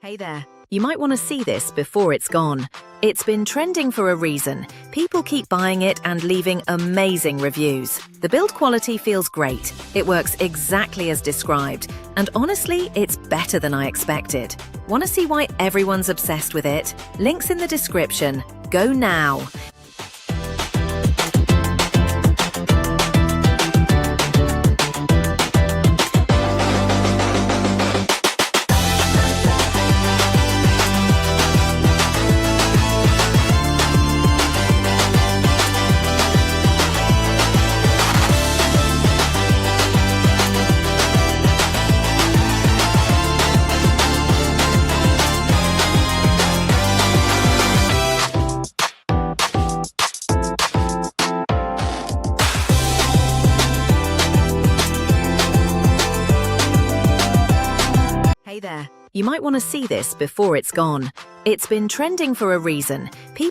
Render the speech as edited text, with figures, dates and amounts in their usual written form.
Hey there, you might want to see this before it's gone. It's been trending for a reason. People keep buying it and leaving amazing reviews. The build quality feels great. It works exactly as described. And honestly, it's better than I expected. Want to see why everyone's obsessed with it? Links in the description. Go now. Hey there, you might want to see this before it's gone. It's been trending for a reason.